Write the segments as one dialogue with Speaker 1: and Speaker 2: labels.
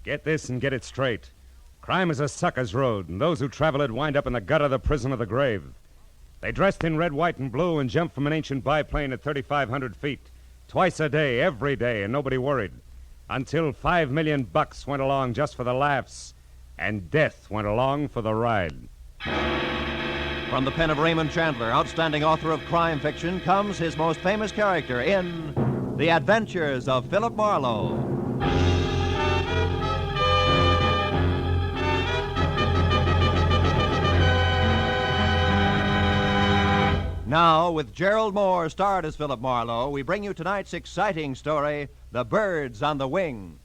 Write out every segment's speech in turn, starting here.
Speaker 1: Get this and get it straight. Crime is a sucker's road, and those who travel it wind up in the gutter, the prison, or the grave. They dressed in red, white, and blue and jumped from an ancient biplane at 3,500 feet. Twice a day, every day, and nobody worried. Until $5 million went along just for the laughs, and death went along for the ride.
Speaker 2: From the pen of Raymond Chandler, outstanding author of crime fiction, comes his most famous character in The Adventures of Philip Marlowe. Now, with Gerald Moore starred as Philip Marlowe, we bring you tonight's exciting story, The Birds on the Wing.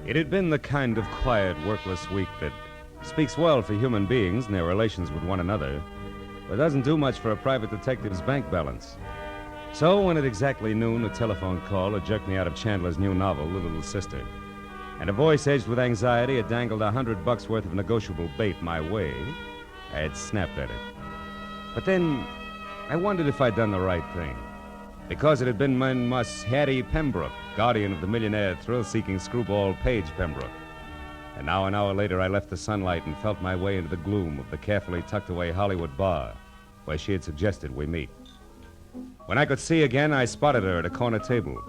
Speaker 1: It had been the kind of quiet, workless week that speaks well for human beings and their relations with one another, but doesn't do much for a private detective's bank balance. So when at exactly noon, a telephone call had jerked me out of Chandler's new novel, The Little Sister, and a voice edged with anxiety had dangled $100 worth of negotiable bait my way, I had snapped at it. But then I wondered if I'd done the right thing, because it had been Miss Hattie Pembroke, guardian of the millionaire thrill-seeking screwball Paige Pembroke. And now an hour later, I left the sunlight and felt my way into the gloom of the carefully tucked-away Hollywood bar, where she had suggested we meet. When I could see again, I spotted her at a corner table.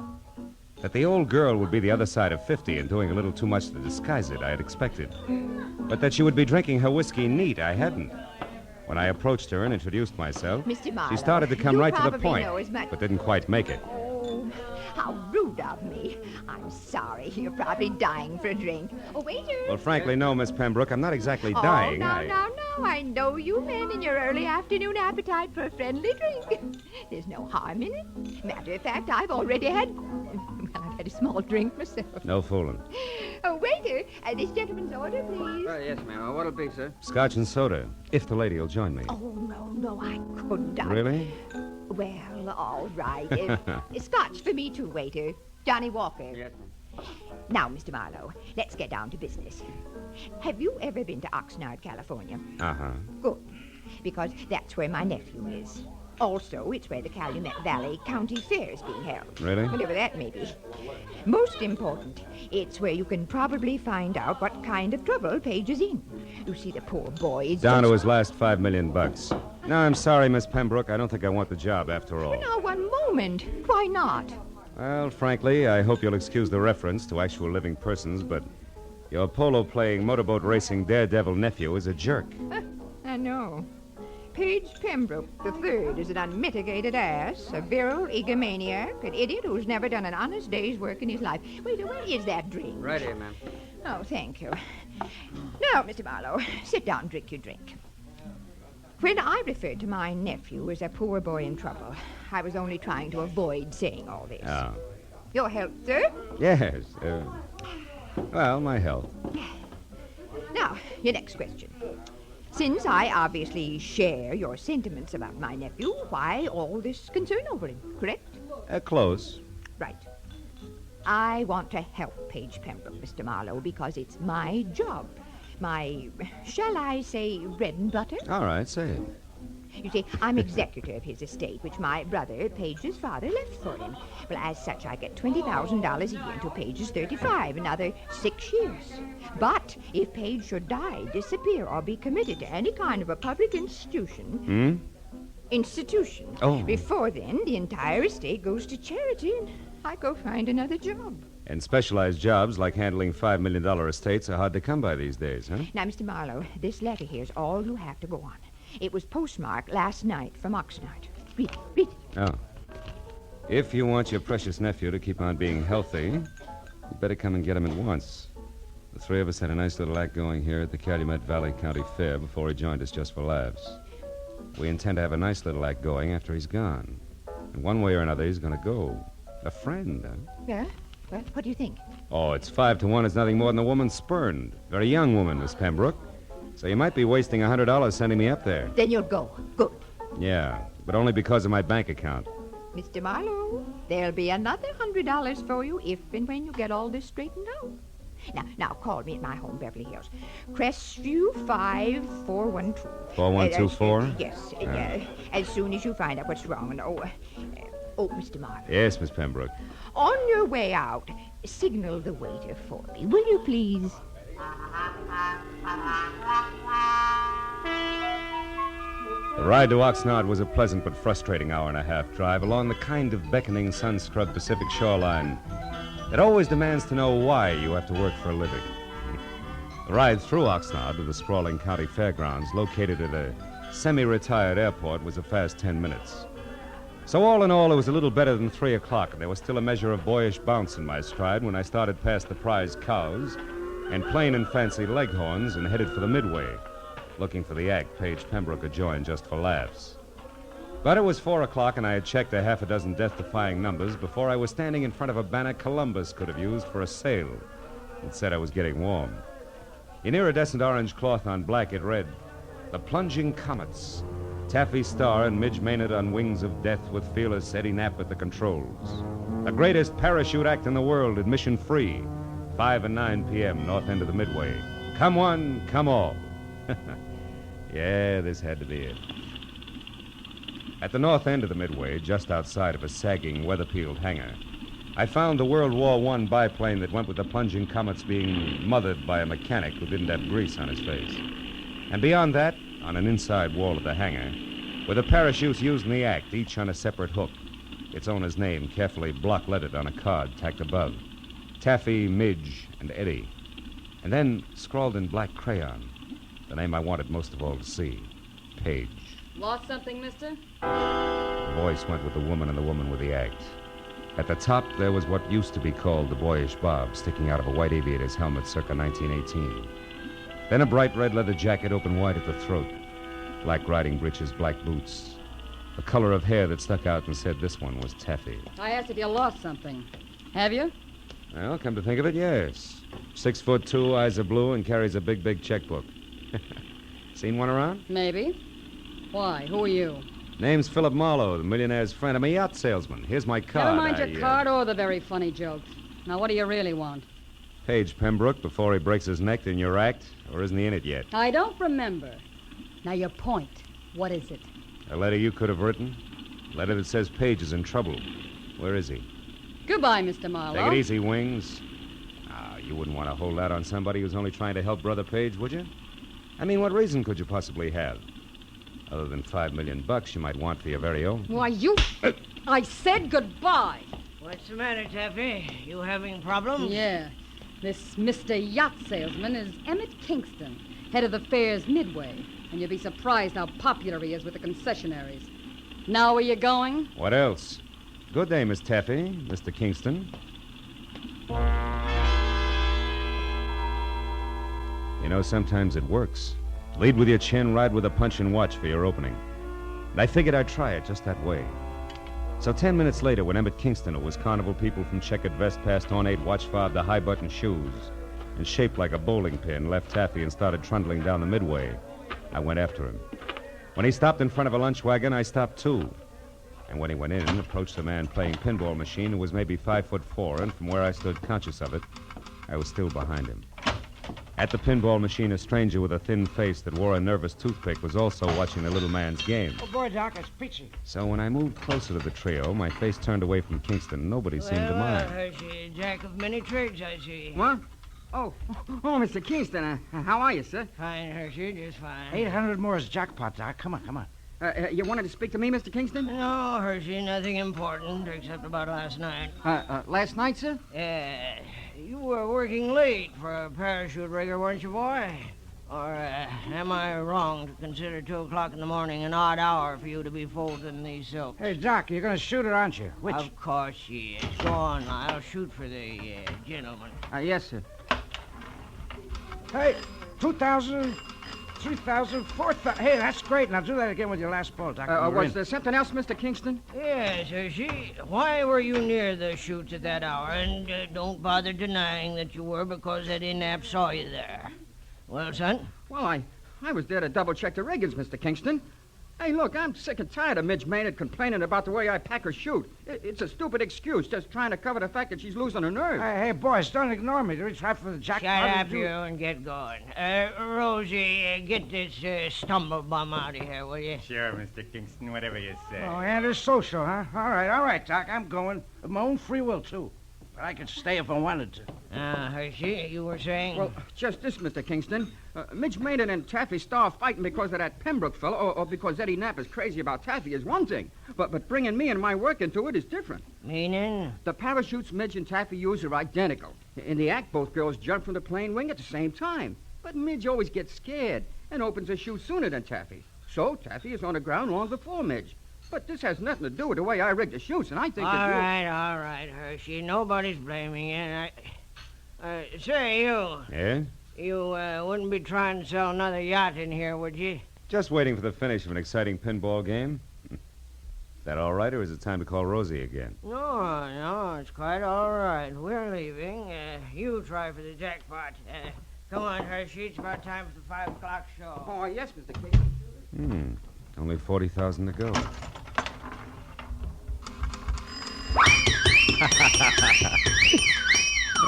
Speaker 1: That the old girl would be the other side of 50 and doing a little too much to disguise it, I had expected. But that she would be drinking her whiskey neat, I hadn't. When I approached her and introduced myself,
Speaker 3: Mr. Marlowe,
Speaker 1: she started to come right to the point,
Speaker 3: but
Speaker 1: didn't quite make it.
Speaker 3: Oh, how rude of me. I'm sorry. You're probably dying for a drink. Oh, waiter.
Speaker 1: Well, frankly, no, Miss Pembroke. I'm not exactly dying.
Speaker 3: Now. I know you men in your early afternoon appetite for a friendly drink. There's no harm in it. Matter of fact, I've already had... Well, I've had a small drink myself.
Speaker 1: No fooling.
Speaker 3: Oh, waiter, this gentleman's order, please.
Speaker 4: Yes, ma'am. What'll it be, sir?
Speaker 1: Scotch and soda, if the lady will join me.
Speaker 3: Oh, no, I couldn't.
Speaker 1: Really?
Speaker 3: Well, all right. Scotch for me, too, waiter. Johnny Walker.
Speaker 4: Yes, ma'am.
Speaker 3: Now, Mr. Marlowe, let's get down to business. Have you ever been to Oxnard, California?
Speaker 1: Uh-huh.
Speaker 3: Good, because that's where my nephew is. Also, it's where the Calumet Valley County Fair is being held.
Speaker 1: Really?
Speaker 3: Whatever that may be. Most important, it's where you can probably find out what kind of trouble Paige is in. You see, the poor boy is
Speaker 1: Down
Speaker 3: just...
Speaker 1: to his last $5 million. No, I'm sorry, Miss Pembroke. I don't think I want the job after all.
Speaker 3: Now, one moment. Why not?
Speaker 1: Well, frankly, I hope you'll excuse the reference to actual living persons, but your polo-playing, motorboat racing daredevil nephew is a jerk.
Speaker 3: I know. Paige Pembroke III is an unmitigated ass, a virile egomaniac, an idiot who's never done an honest day's work in his life. Wait, where is that drink?
Speaker 4: Right here, ma'am.
Speaker 3: Oh, thank you. Now, Mr. Marlowe, sit down and drink your drink. When I referred to my nephew as a poor boy in trouble, I was only trying to avoid saying all this.
Speaker 1: Oh.
Speaker 3: Your health, sir?
Speaker 1: Yes. Well, my health.
Speaker 3: Now, your next question. Since I obviously share your sentiments about my nephew, why all this concern over him, correct?
Speaker 1: Close.
Speaker 3: Right. I want to help Paige Pembroke, Mr. Marlowe, because it's my job. My, shall I say, bread and butter?
Speaker 1: All right, say it.
Speaker 3: You see, I'm executor of his estate, which my brother, Paige's father, left for him. Well, as such, I get $20,000 a year until Paige is 35, another 6 years. But if Paige should die, disappear, or be committed to any kind of a public institution... Before then, the entire estate goes to charity, and I go find another job.
Speaker 1: And specialized jobs like handling $5 million estates are hard to come by these days, huh?
Speaker 3: Now, Mr. Marlowe, this letter here's all you have to go on. It was postmarked last night from Oxnard. Read it.
Speaker 1: Oh. If you want your precious nephew to keep on being healthy, you better come and get him at once. The three of us had a nice little act going here at the Calumet Valley County Fair before he joined us just for laughs. We intend to have a nice little act going after he's gone. And one way or another, he's going to go. A friend, huh?
Speaker 3: Yeah? Well, what do you think?
Speaker 1: Oh, it's 5 to 1. It's nothing more than a woman spurned. Very young woman, Miss Pembroke. So you might be wasting $100 sending me up there.
Speaker 3: Then you'll go. Good.
Speaker 1: Yeah, but only because of my bank account.
Speaker 3: Mr. Marlowe, there'll be another $100 for you if and when you get all this straightened out. Now, call me at my home, Beverly Hills. Crestview 5412.
Speaker 1: 4124?
Speaker 3: Yes, as soon as you find out what's wrong. And, Mr. Marlowe.
Speaker 1: Yes, Miss Pembroke.
Speaker 3: On your way out, signal the waiter for me, will you please?
Speaker 1: The ride to Oxnard was a pleasant but frustrating hour-and-a-half drive along the kind of beckoning, sun-scrubbed Pacific shoreline that always demands to know why you have to work for a living. The ride through Oxnard to the sprawling county fairgrounds located at a semi-retired airport was a fast 10 minutes. So all in all, it was a little better than 3 o'clock, and there was still a measure of boyish bounce in my stride when I started past the prize cows and plain and fancy leghorns and headed for the Midway, looking for the act Paige Pembroke had joined just for laughs. But it was 4 o'clock, and I had checked a half a dozen death-defying numbers before I was standing in front of a banner Columbus could have used for a sail. It said I was getting warm. In iridescent orange cloth on black, it read, "The Plunging Comets. Taffy Starr and Midge Maynard on wings of death with fearless Eddie Knapp at the controls. The greatest parachute act in the world, admission free. 5 and 9 p.m., north end of the Midway. Come one, come all." Yeah, this had to be it. At the north end of the Midway, just outside of a sagging, weather-peeled hangar, I found the World War I biplane that went with the Plunging Comets being mothered by a mechanic who didn't have grease on his face. And beyond that, on an inside wall of the hangar, were the parachutes used in the act, each on a separate hook, its owner's name carefully block-lettered on a card tacked above. Taffy, Midge, and Eddie. And then, scrawled in black crayon, the name I wanted most of all to see, Paige.
Speaker 5: Lost something, mister?
Speaker 1: The voice went with the woman and the woman with the act. At the top, there was what used to be called the boyish bob, sticking out of a white aviator's helmet circa 1918. Then a bright red leather jacket open wide at the throat, black riding breeches, black boots, a color of hair that stuck out and said this one was Taffy.
Speaker 5: I asked if you lost something. Have you?
Speaker 1: Well, come to think of it, yes. 6'2", eyes are blue, and carries a big, big checkbook. Seen one around?
Speaker 5: Maybe. Why? Who are you?
Speaker 1: Name's Philip Marlowe, the millionaire's friend. I'm a yacht salesman. Here's my card.
Speaker 5: Never mind your card or the very funny jokes. Now, what do you really want?
Speaker 1: Paige Pembroke before he breaks his neck in your act, or isn't he in it yet?
Speaker 5: I don't remember. Now, your point. What is it?
Speaker 1: A letter you could have written? A letter that says Paige is in trouble. Where is he?
Speaker 5: Goodbye, Mr. Marlowe.
Speaker 1: Take it easy, Wings. You wouldn't want to hold out on somebody who's only trying to help Brother Paige, would you? I mean, what reason could you possibly have? Other than $5 million you might want for your very own.
Speaker 5: Why, you... I said goodbye.
Speaker 6: What's the matter, Taffy? You having problems?
Speaker 5: Yeah. This Mr. Yacht Salesman is Emmett Kingston, head of the fair's Midway. And you'll be surprised how popular he is with the concessionaires. Now where you going?
Speaker 1: What else? Good day, Miss Taffy, Mr. Kingston. You know, sometimes it works. Lead with your chin, ride with a punch, and watch for your opening. And I figured I'd try it just that way. So 10 minutes later, when Emmett Kingston, who was carnival people from checkered vest past ornate watch fob to high-button shoes, and shaped like a bowling pin, left Taffy and started trundling down the Midway, I went after him. When he stopped in front of a lunch wagon, I stopped too. And when he went in, approached a man playing pinball machine who was maybe 5'4", and from where I stood conscious of it, I was still behind him. At the pinball machine, a stranger with a thin face that wore a nervous toothpick was also watching the little man's game.
Speaker 6: Oh, boy, Doc, it's peachy.
Speaker 1: So when I moved closer to the trio, my face turned away from Kingston. Nobody seemed to mind.
Speaker 6: Hershey, jack of many trades, I see.
Speaker 4: What? Oh, Mr. Kingston, how are you, sir?
Speaker 6: Fine, Hershey, just fine.
Speaker 7: 800 more is jackpot, Doc. Come on.
Speaker 4: You wanted to speak to me, Mr. Kingston?
Speaker 6: No, Hershey, nothing important except about last night.
Speaker 4: Last night, sir?
Speaker 6: You were working late for a parachute rigger, weren't you, boy? Or am I wrong to consider 2 o'clock in the morning an odd hour for you to be folding these silks?
Speaker 7: Hey, Doc, you're going to shoot it, aren't you? Which?
Speaker 6: Of course she is. Go on, I'll shoot for the gentleman.
Speaker 4: Yes, sir.
Speaker 7: Hey, 2,000, 3,000, 4,000. Hey, that's great. Now do that again with your last ball, Doc.
Speaker 4: Was there something else, Mr. Kingston?
Speaker 6: Yes, Hershey. Why were you near the chutes at that hour? And don't bother denying that you were, because Eddie Knapp saw you there. Well, son?
Speaker 4: Well, I was there to double-check the riggings, Mr. Kingston. Hey, look, I'm sick and tired of Midge Maynard complaining about the way I pack her chute. It's a stupid excuse, just trying to cover the fact that she's losing her nerve.
Speaker 7: Hey, boys, don't ignore me. Reach right for the jackpot.
Speaker 6: Shut up, you, and get going. Rosie, get this stumble bum out of here, will you?
Speaker 8: Sure, Mr. Kingston, whatever you say.
Speaker 7: Oh, antisocial, huh? All right, Doc. I'm going. Of my own free will, too. But I could stay if I wanted to.
Speaker 6: Hershey, you were saying?
Speaker 4: Well, just this, Mr. Kingston. Midge Maynard and Taffy Starr fighting because of that Pembroke fellow, or because Eddie Knapp is crazy about Taffy is one thing. But bringing me and my work into it is different.
Speaker 6: Meaning?
Speaker 4: The parachutes Midge and Taffy use are identical. In the act, both girls jump from the plane wing at the same time. But Midge always gets scared and opens her chute sooner than Taffy. So Taffy is on the ground long before Midge. But this has nothing to do with the way I rigged the chutes, and I think that
Speaker 6: All right, Hershey. Nobody's blaming you. Say, you.
Speaker 1: Yeah?
Speaker 6: You wouldn't be trying to sell another yacht in here, would you?
Speaker 1: Just waiting for the finish of an exciting pinball game. Is that all right, or is it time to call Rosie again?
Speaker 6: No, it's quite all right. We're leaving. You try for the jackpot. Come on, Hershey. It's about time for the 5 o'clock show.
Speaker 4: Oh, yes, Mr. Kingston.
Speaker 1: Only 40,000 to go.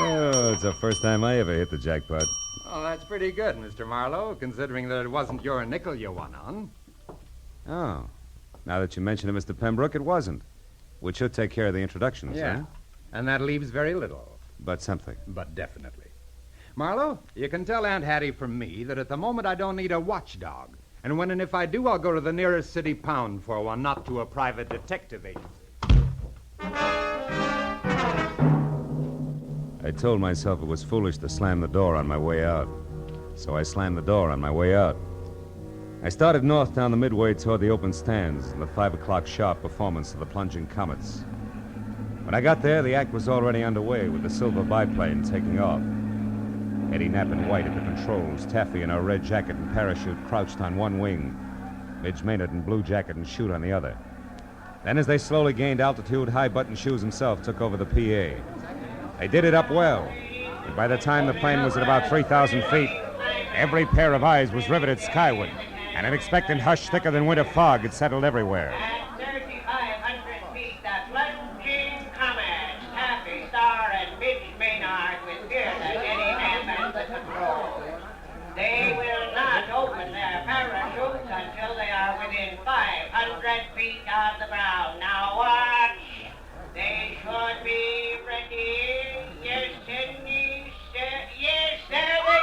Speaker 1: Oh, it's the first time I ever hit the jackpot.
Speaker 8: Oh, that's pretty good, Mr. Marlowe, considering that it wasn't your nickel you won on.
Speaker 1: Oh. Now that you mention it, Mr. Pembroke, it wasn't. Which should take care of the introductions,
Speaker 8: Yeah.
Speaker 1: huh?
Speaker 8: And that leaves very little.
Speaker 1: But something.
Speaker 8: But definitely. Marlowe, you can tell Aunt Hattie from me that at the moment I don't need a watchdog. And when and if I do, I'll go to the nearest city pound for one, not to a private detective agency.
Speaker 1: I told myself it was foolish to slam the door on my way out. So I slammed the door on my way out. I started north down the midway toward the open stands and the 5 o'clock sharp performance of the plunging comets. When I got there, the act was already underway with the silver biplane taking off. Eddie Knapp in white at the controls, Taffy in her red jacket and parachute crouched on one wing, Midge Maynard in blue jacket and chute on the other. Then as they slowly gained altitude, High Button Shoes himself took over the PA. They did it up well, and by the time the plane was at about 3,000 feet, every pair of eyes was riveted skyward, and an expectant hush thicker than winter fog had settled everywhere.
Speaker 9: At 3,500 feet, the plunging comets, Taffy, Starr, and Midge Maynard with Pierce and Eddie Knapp at the controls. They will not open their parachutes until they are within 500 feet of the ground. Now watch. They should be ready. Yes, and yes, there they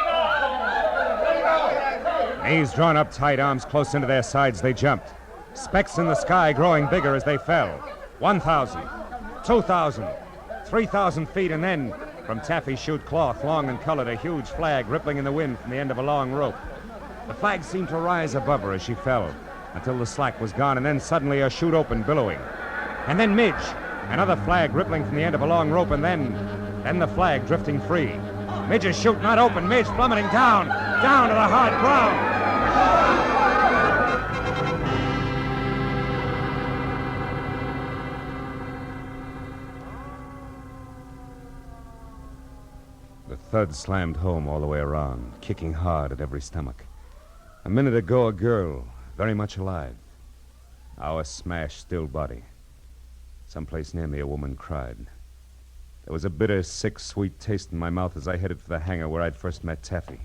Speaker 9: go.
Speaker 1: Knees drawn up tight, arms close into their sides, they jumped. Specks in the sky growing bigger as they fell. 1,000, 2,000, 3,000 feet, and then, from Taffy's chute cloth, long and colored, a huge flag rippling in the wind from the end of a long rope. The flag seemed to rise above her as she fell, until the slack was gone, and then suddenly her chute opened, billowing. And then Midge, another flag rippling from the end of a long rope, and then the flag drifting free. Midge's chute not open, Midge plummeting down to the hard ground. The thud slammed home all the way around, kicking hard at every stomach. A minute ago, a girl, very much alive. Now a smashed, still body. Someplace near me, a woman cried. There was a bitter, sick, sweet taste in my mouth as I headed for the hangar where I'd first met Taffy.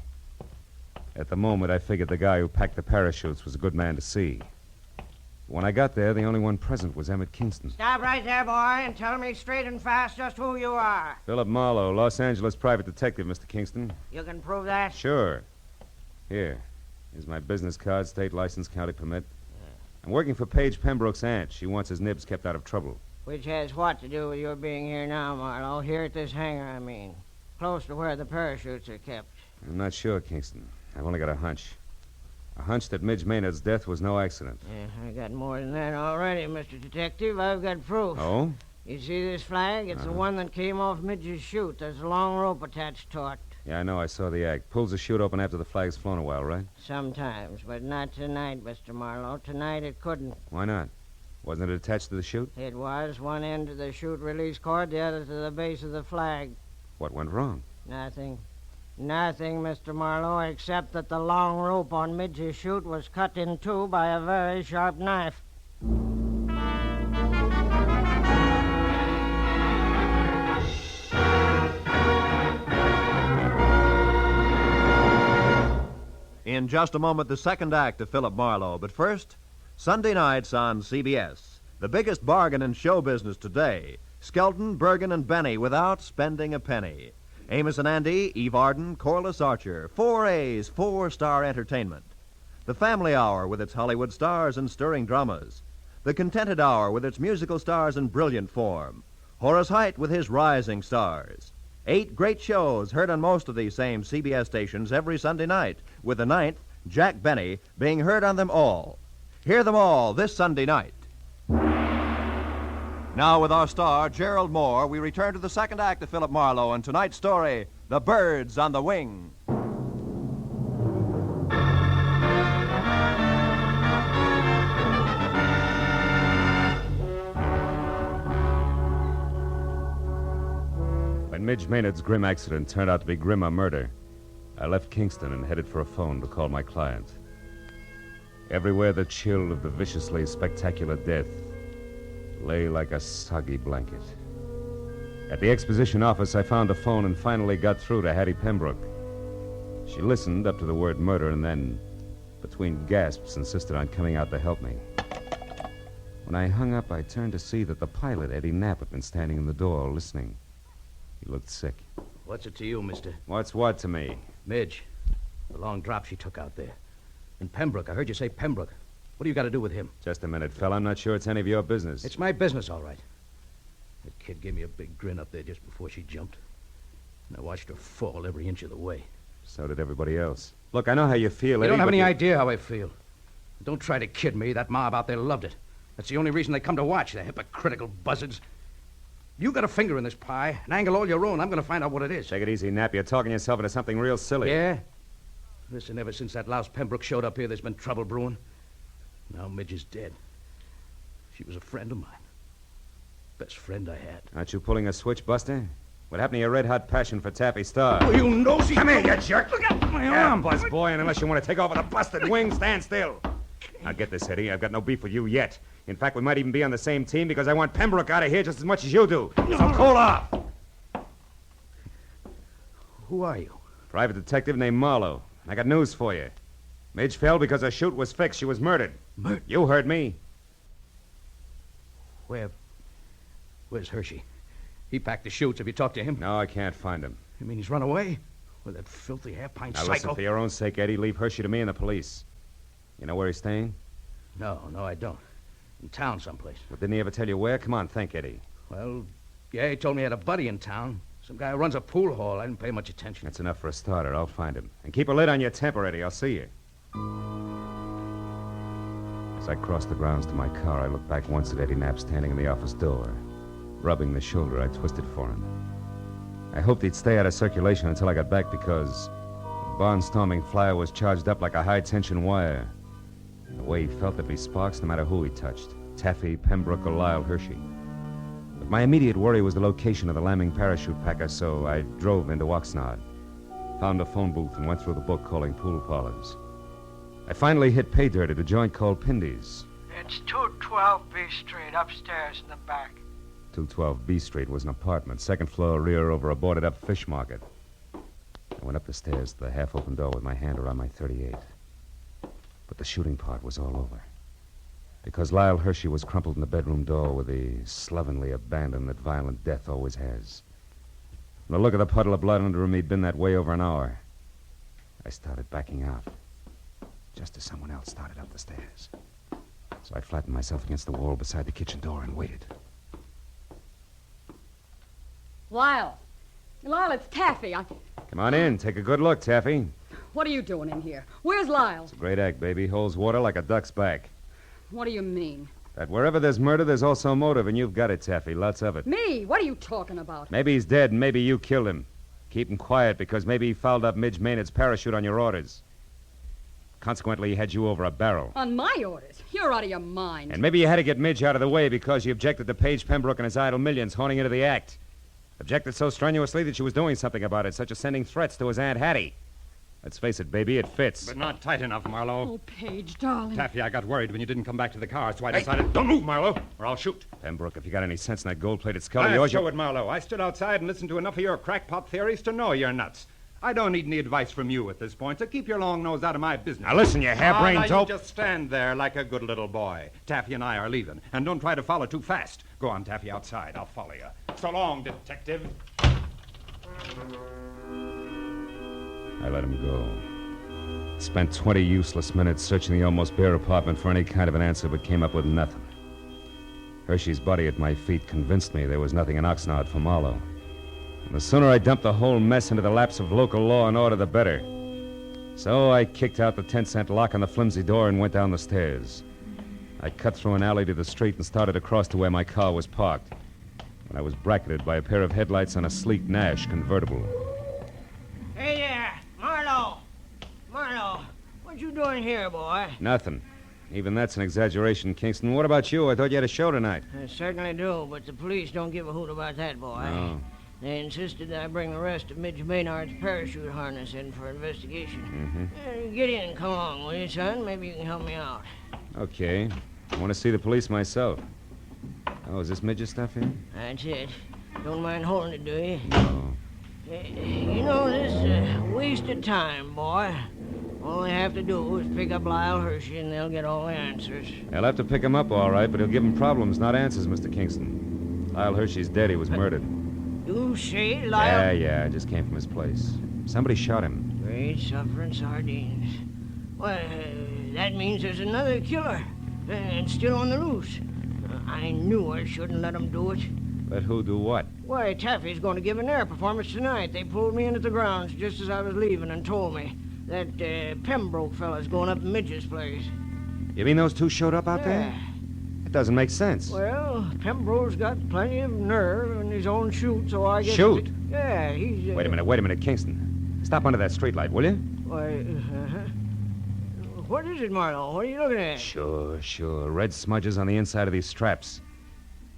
Speaker 1: At the moment, I figured the guy who packed the parachutes was a good man to see. When I got there, the only one present was Emmett Kingston.
Speaker 6: Stop right there, boy, and tell me straight and fast just who you are.
Speaker 1: Philip Marlowe, Los Angeles private detective, Mr. Kingston.
Speaker 6: You can prove that?
Speaker 1: Sure. Here. Here's my business card, state license, county permit. I'm working for Paige Pembroke's aunt. She wants his nibs kept out of trouble.
Speaker 6: Which has what to do with your being here now, Marlowe? Here at this hangar, I mean. Close to where the parachutes are kept.
Speaker 1: I'm not sure, Kingston. I've only got a hunch. A hunch that Midge Maynard's death was no accident.
Speaker 6: Yeah, I got more than that already, Mr. Detective. I've got proof.
Speaker 1: Oh?
Speaker 6: You see this flag? It's the one that came off Midge's chute. There's a long rope attached to it.
Speaker 1: Yeah, I know. I saw the act. Pulls the chute open after the flag's flown a while, right?
Speaker 6: Sometimes, but not tonight, Mr. Marlowe. Tonight it couldn't.
Speaker 1: Why not? Wasn't it attached to the chute?
Speaker 6: It was. One end to the chute release cord, the other to the base of the flag.
Speaker 1: What went wrong?
Speaker 6: Nothing. Nothing, Mr. Marlowe, except that the long rope on Midge's chute was cut in two by a very sharp knife.
Speaker 2: In just a moment, the second act of Philip Marlowe. But first, Sunday nights on CBS. The biggest bargain in show business today. Skelton, Bergen, and Benny without spending a penny. Amos and Andy, Eve Arden, Corliss Archer. 4A's, four-star entertainment. The Family Hour with its Hollywood stars and stirring dramas. The Contented Hour with its musical stars in brilliant form. Horace Heidt with his rising stars. 8 great shows heard on most of these same CBS stations every Sunday night, with the 9th, Jack Benny, being heard on them all. Hear them all this Sunday night. Now, with our star, Gerald Moore, we return to the second act of Philip Marlowe and tonight's story, The Birds on the Wing.
Speaker 1: When Midge Maynard's grim accident turned out to be grimmer murder, I left Kingston and headed for a phone to call my client. Everywhere the chill of the viciously spectacular death lay like a soggy blanket. At the exposition office, I found a phone and finally got through to Hattie Pembroke. She listened up to the word murder and then, between gasps, insisted on coming out to help me. When I hung up, I turned to see that the pilot, Eddie Knapp, had been standing in the door listening. He looked sick.
Speaker 7: What's it to you, mister?
Speaker 1: What's what to me?
Speaker 7: Midge. The long drop she took out there. And Pembroke. I heard you say Pembroke. What do you got to do with him?
Speaker 1: Just a minute, fella. I'm not sure it's any of your business.
Speaker 7: It's my business, all right. That kid gave me a big grin up there just before she jumped. And I watched her fall every inch of the way.
Speaker 1: So did everybody else. Look, I know how you feel,
Speaker 7: You
Speaker 1: Eddie,
Speaker 7: don't have
Speaker 1: but
Speaker 7: any idea how I feel. Don't try to kid me. That mob out there loved it. That's the only reason they come to watch, the hypocritical buzzards. You got a finger in this pie, an angle all your own. I'm going to find out what it is.
Speaker 1: Take it easy, Knapp. You're talking yourself into something real silly.
Speaker 7: Yeah? Listen, ever since that louse Pembroke showed up here, there's been trouble brewing. Now Midge is dead. She was a friend of mine. Best friend I had.
Speaker 1: Aren't you pulling a switch, Buster? What happened to your red-hot passion for Taffy Star?
Speaker 7: Oh, you nosy...
Speaker 1: Come here, you jerk! Look out my arm, Buzz boy, and unless you want to take off with a busted wing, stand still. Now get this, Eddie. I've got no beef with you yet. In fact, we might even be on the same team because I want Pembroke out of here just as much as you do. So cool off.
Speaker 7: Who are you?
Speaker 1: Private detective named Marlowe. I got news for you. Midge fell because her chute was fixed. She was murdered.
Speaker 7: Murdered?
Speaker 1: You heard me.
Speaker 7: Where's Hershey? He packed the chutes. Have you talked to him?
Speaker 1: No, I can't find him.
Speaker 7: You mean he's run away? With that filthy half-pint
Speaker 1: Now
Speaker 7: psycho?
Speaker 1: listen, for your own sake, Eddie, leave Hershey to me and the police. You know where he's staying?
Speaker 7: No, I don't. In town someplace.
Speaker 1: Well, didn't he ever tell you where? Come on, think, Eddie.
Speaker 7: Well, yeah, he told me he had a buddy in town. Some guy who runs a pool hall. I didn't pay much attention.
Speaker 1: That's enough for a starter. I'll find him. And keep a lid on your temper, Eddie. I'll see you. As I crossed the grounds to my car, I looked back once at Eddie Knapp standing in the office door, rubbing the shoulder I twisted for him. I hoped he'd stay out of circulation until I got back because the barnstorming flyer was charged up like a high-tension wire. The way he felt there'd be sparks no matter who he touched, Taffy, Pembroke, or Lyle Hershey. But my immediate worry was the location of the lambing parachute packer, so I drove into Oxnard, found a phone booth, and went through the book calling pool parlors. I finally hit pay dirt at a joint called Pindy's.
Speaker 10: It's 212 B Street, upstairs in the back.
Speaker 1: 212 B Street was an apartment, second floor rear over a boarded-up fish market. I went up the stairs to the half-open door with my hand around my .38. But the shooting part was all over. Because Lyle Hershey was crumpled in the bedroom door with the slovenly abandon that violent death always has. From the look of the puddle of blood under him, he'd been that way over an hour. I started backing out, just as someone else started up the stairs. So I flattened myself against the wall beside the kitchen door and waited.
Speaker 5: Lyle, it's Taffy.
Speaker 1: Come on in. Take a good look, Taffy.
Speaker 5: What are you doing in here? Where's Lyle?
Speaker 1: It's a great act, baby. Holds water like a duck's back.
Speaker 5: What do you mean?
Speaker 1: That wherever there's murder, there's also motive, and you've got it, Taffy. Lots of it.
Speaker 5: Me? What are you talking about?
Speaker 1: Maybe he's dead, and maybe you killed him. Keep him quiet, because maybe he fouled up Midge Maynard's parachute on your orders. Consequently, he had you over a barrel.
Speaker 5: On my orders? You're out of your mind.
Speaker 1: And maybe you had to get Midge out of the way because you objected to Page Pembroke and his idle millions honing into the act. Objected so strenuously that she was doing something about it, such as sending threats to his Aunt Hattie. Let's face it, baby, it fits.
Speaker 8: But not tight enough, Marlowe.
Speaker 5: Oh, Paige, darling.
Speaker 8: Taffy, I got worried when you didn't come back to the car, so I decided... Don't move, Marlowe, or I'll shoot.
Speaker 1: Pembroke, if you got any sense in that gold-plated skull of
Speaker 8: I
Speaker 1: yours...
Speaker 8: show it, Marlowe. I stood outside and listened to enough of your crackpot theories to know you're nuts. I don't need any advice from you at this point, so keep your long nose out of my business.
Speaker 1: Now listen, you harebrained
Speaker 8: dope.
Speaker 1: dope.
Speaker 8: You just stand there like a good little boy. Taffy and I are leaving, and don't try to follow too fast. Go on, Taffy, outside. I'll follow you. So long, detective.
Speaker 1: I let him go. Spent 20 useless minutes searching the almost bare apartment for any kind of an answer, but came up with nothing. Hershey's body at my feet convinced me there was nothing in Oxnard for Marlowe. And the sooner I dumped the whole mess into the laps of local law and order, the better. So I kicked out the 10-cent lock on the flimsy door and went down the stairs. I cut through an alley to the street and started across to where my car was parked, when I was bracketed by a pair of headlights on a sleek Nash convertible.
Speaker 6: Hey there, Marlowe. Marlowe, what you doing here, boy?
Speaker 1: Nothing. Even that's an exaggeration, Kingston. What about you? I thought you had a show tonight.
Speaker 6: I certainly do, but the police don't give a hoot about that, boy.
Speaker 1: No.
Speaker 6: They insisted that I bring the rest of Midge Maynard's parachute harness in for investigation. Get in, come along, will you, son? Maybe you can help me out.
Speaker 1: Okay. I want to see the police myself. Oh, is this Midge's stuff here?
Speaker 6: That's it. Don't mind holding it, do you?
Speaker 1: No.
Speaker 6: You know, this is a waste of time, boy. All they have to do is pick up Lyle Hershey, and they'll get all the answers.
Speaker 1: They'll have to pick him up, all right, but he'll give them problems, not answers, Mr. Kingston. Lyle Hershey's dead. He was murdered.
Speaker 6: You say Lyle?
Speaker 1: Yeah, I just came from his place. Somebody shot him.
Speaker 6: Great suffering sardines. Well, that means there's another killer, and still on the loose. I knew I shouldn't let him do it.
Speaker 1: Let who do what?
Speaker 6: Why, Taffy's going to give an air performance tonight. They pulled me in at the grounds just as I was leaving and told me that Pembroke fella's going up to Midge's place.
Speaker 1: You mean those two showed up out there? It doesn't make sense.
Speaker 6: Well, Pembroke's got plenty of nerve in his own chute, so I guess...
Speaker 1: Shoot?
Speaker 6: Yeah, he's...
Speaker 1: Wait a minute, Kingston. Stop under that streetlight, will you?
Speaker 6: Why, what is it, Marlowe? What are you looking at?
Speaker 1: Sure. Red smudges on the inside of these straps.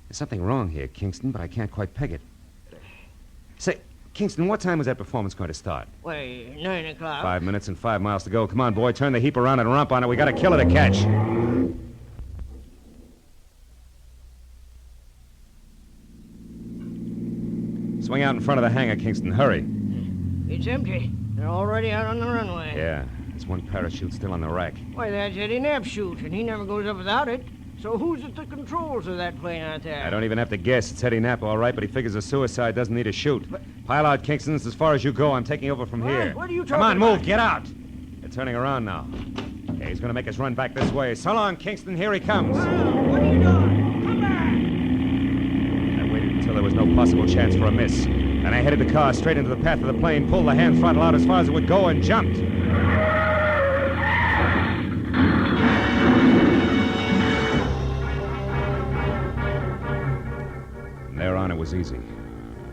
Speaker 1: There's something wrong here, Kingston, but I can't quite peg it. Say, Kingston, what time was that performance going to start?
Speaker 6: Why, 9 o'clock.
Speaker 1: 5 minutes and 5 miles to go. Come on, boy, turn the heap around and rump on it. We got a killer to catch. Swing out in front of the hangar, Kingston. Hurry.
Speaker 6: It's empty. They're already out on the runway.
Speaker 1: Yeah, there's one parachute still on the rack.
Speaker 6: Why, that's Eddie Knapp's chute, and he never goes up without it. So who's at the controls of that plane out there?
Speaker 1: I don't even have to guess. It's Eddie Knapp, all right, but he figures a suicide doesn't need a chute. Pile out, Kingston. It's as far as you go. I'm taking over from here.
Speaker 6: What are you talking
Speaker 1: Come on,
Speaker 6: about?
Speaker 1: move. Get out. They're turning around now. Okay, he's going to make us run back this way. So long, Kingston. Here he comes.
Speaker 6: What are you doing? Come back!
Speaker 1: I waited until there was no possible chance for a miss. Then I headed the car straight into the path of the plane, pulled the hand throttle out as far as it would go, and jumped. From there on, it was easy.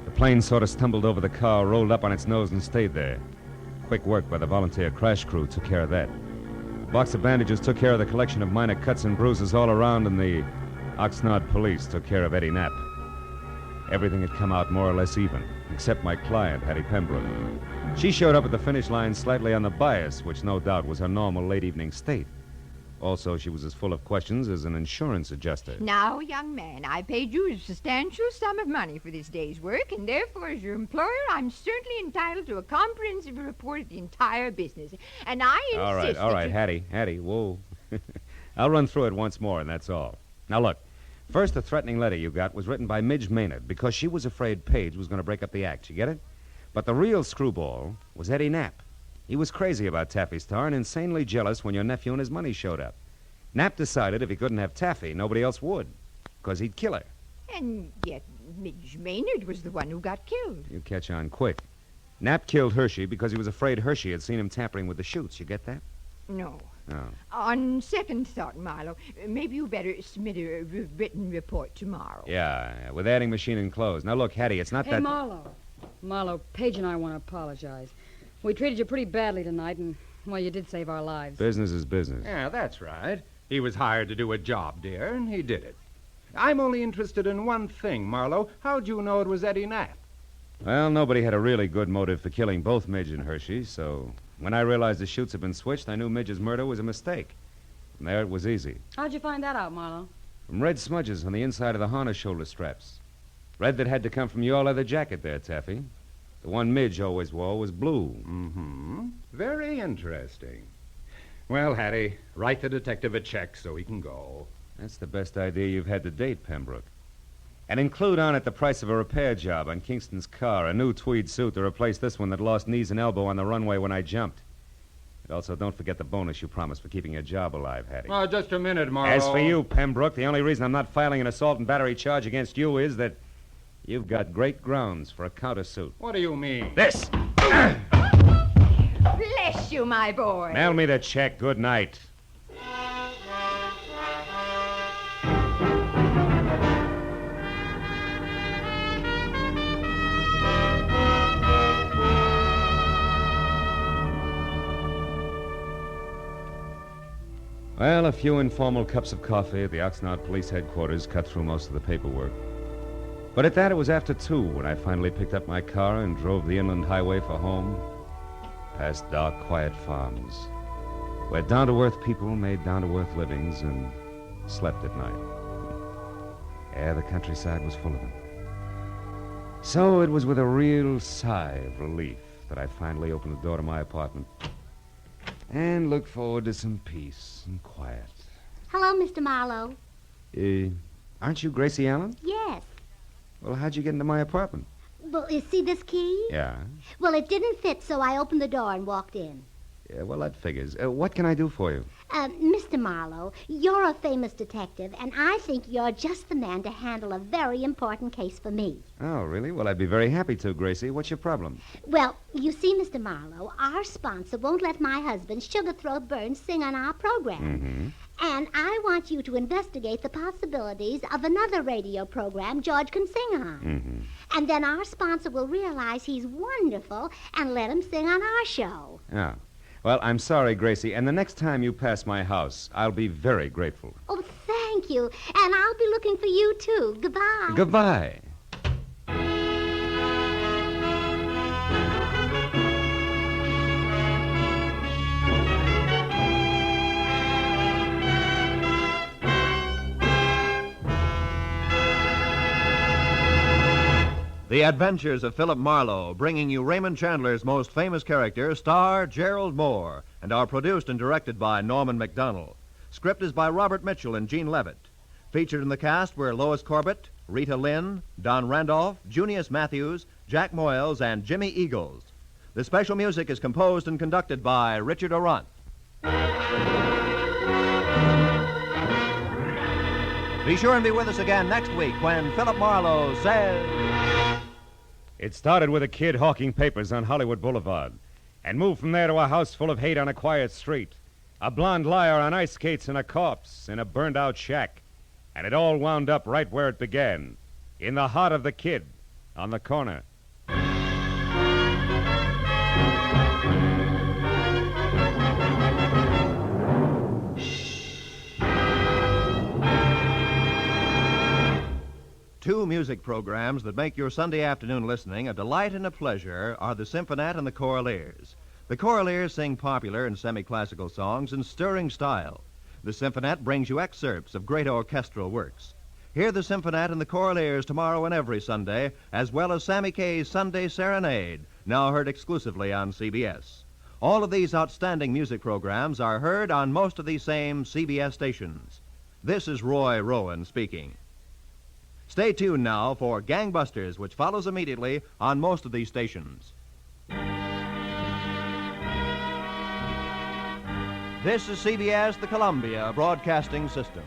Speaker 1: The plane sort of stumbled over the car, rolled up on its nose, and stayed there. Quick work by the volunteer crash crew took care of that. A box of bandages took care of the collection of minor cuts and bruises all around, and the Oxnard police took care of Eddie Knapp. Everything had come out more or less even, except my client, Hattie Pembroke. She showed up at the finish line slightly on the bias, which no doubt was her normal late-evening state. Also, she was as full of questions as an insurance adjuster.
Speaker 3: Now, young man, I paid you a substantial sum of money for this day's work, and therefore, as your employer, I'm certainly entitled to a comprehensive report of the entire business. And I insist
Speaker 1: All right, Hattie, whoa. I'll run through it once more, and that's all. Now, look. First, the threatening letter you got was written by Midge Maynard because she was afraid Paige was going to break up the act. You get it? But the real screwball was Eddie Knapp. He was crazy about Taffy Star and insanely jealous when your nephew and his money showed up. Knapp decided if he couldn't have Taffy, nobody else would, because he'd kill her.
Speaker 3: And yet Midge Maynard was the one who got killed.
Speaker 1: You catch on quick. Knapp killed Hershey because he was afraid Hershey had seen him tampering with the chutes. You get that?
Speaker 3: No.
Speaker 1: Oh.
Speaker 3: On second thought, Marlowe, maybe you better submit a written report tomorrow.
Speaker 1: Yeah, with adding machine enclosed. Now, look, Hattie, it's not
Speaker 5: Hey,
Speaker 1: that...
Speaker 5: Marlowe, Paige and I want to apologize. We treated you pretty badly tonight, and, well, you did save our lives.
Speaker 1: Business is business.
Speaker 8: Yeah, that's right. He was hired to do a job, dear, and he did it. I'm only interested in one thing, Marlowe. How'd you know it was Eddie Knapp?
Speaker 1: Well, nobody had a really good motive for killing both Midge and Hershey, so when I realized the chutes had been switched, I knew Midge's murder was a mistake. And there it was easy.
Speaker 5: How'd you find that out, Marlowe?
Speaker 1: From red smudges on the inside of the harness shoulder straps. Red that had to come from your leather jacket there, Taffy. The one Midge always wore was blue.
Speaker 8: Mm-hmm. Very interesting. Well, Hattie, write the detective a check so he can go.
Speaker 1: That's the best idea you've had to date, Pembroke. And include on it the price of a repair job on Kingston's car, a new tweed suit to replace this one that lost knees and elbow on the runway when I jumped. And also, don't forget the bonus you promised for keeping your job alive, Hattie.
Speaker 8: Oh, just a minute, Marlowe.
Speaker 1: As for you, Pembroke, the only reason I'm not filing an assault and battery charge against you is that you've got great grounds for a countersuit.
Speaker 8: What do you mean?
Speaker 1: This!
Speaker 3: Bless you, my boy.
Speaker 1: Mail me the check. Good night. Well, a few informal cups of coffee at the Oxnard Police Headquarters cut through most of the paperwork. But at that, it was after 2 when I finally picked up my car and drove the inland highway for home, past dark, quiet farms, where down-to-earth people made down-to-earth livings and slept at night. Yeah, the countryside was full of them. So it was with a real sigh of relief that I finally opened the door to my apartment and looked forward to some peace and quiet.
Speaker 11: Hello, Mr. Marlowe.
Speaker 1: Aren't you Gracie Allen?
Speaker 11: Yes.
Speaker 1: Well, how'd you get into my apartment?
Speaker 11: Well, you see this key?
Speaker 1: Yeah.
Speaker 11: Well, it didn't fit, so I opened the door and walked in.
Speaker 1: Yeah, well, that figures. What can I do for you?
Speaker 11: Mr. Marlowe, you're a famous detective, and I think you're just the man to handle a very important case for me.
Speaker 1: Oh, really? Well, I'd be very happy to, Gracie. What's your problem?
Speaker 11: Well, you see, Mr. Marlowe, our sponsor won't let my husband, Sugarthroat Burns, sing on our program.
Speaker 1: Mm-hmm.
Speaker 11: And I want you to investigate the possibilities of another radio program George can sing on.
Speaker 1: Mm-hmm.
Speaker 11: And then our sponsor will realize he's wonderful and let him sing on our show.
Speaker 1: Oh. Well, I'm sorry, Gracie, and the next time you pass my house, I'll be very grateful.
Speaker 11: Oh, thank you. And I'll be looking for you, too. Goodbye.
Speaker 1: Goodbye.
Speaker 2: The Adventures of Philip Marlowe, bringing you Raymond Chandler's most famous character, star Gerald Moore, and are produced and directed by Norman MacDonald. Script is by Robert Mitchell and Gene Levitt. Featured in the cast were Lois Corbett, Rita Lynn, Don Randolph, Junius Matthews, Jack Moyles, and Jimmy Eagles. The special music is composed and conducted by Richard Orant. Be sure and be with us again next week when Philip Marlowe says...
Speaker 1: It started with a kid hawking papers on Hollywood Boulevard and moved from there to a house full of hate on a quiet street, a blonde liar on ice skates, and a corpse in a burned-out shack. And it all wound up right where it began, in the heart of the kid, on the corner.
Speaker 2: Two music programs that make your Sunday afternoon listening a delight and a pleasure are the Symphonette and the Choraleers. The Choraleers sing popular and semi-classical songs in stirring style. The Symphonette brings you excerpts of great orchestral works. Hear the Symphonette and the Choraleers tomorrow and every Sunday, as well as Sammy Kaye's Sunday Serenade, now heard exclusively on CBS. All of these outstanding music programs are heard on most of these same CBS stations. This is Roy Rowan speaking. Stay tuned now for Gangbusters, which follows immediately on most of these stations. This is CBS, the Columbia Broadcasting System.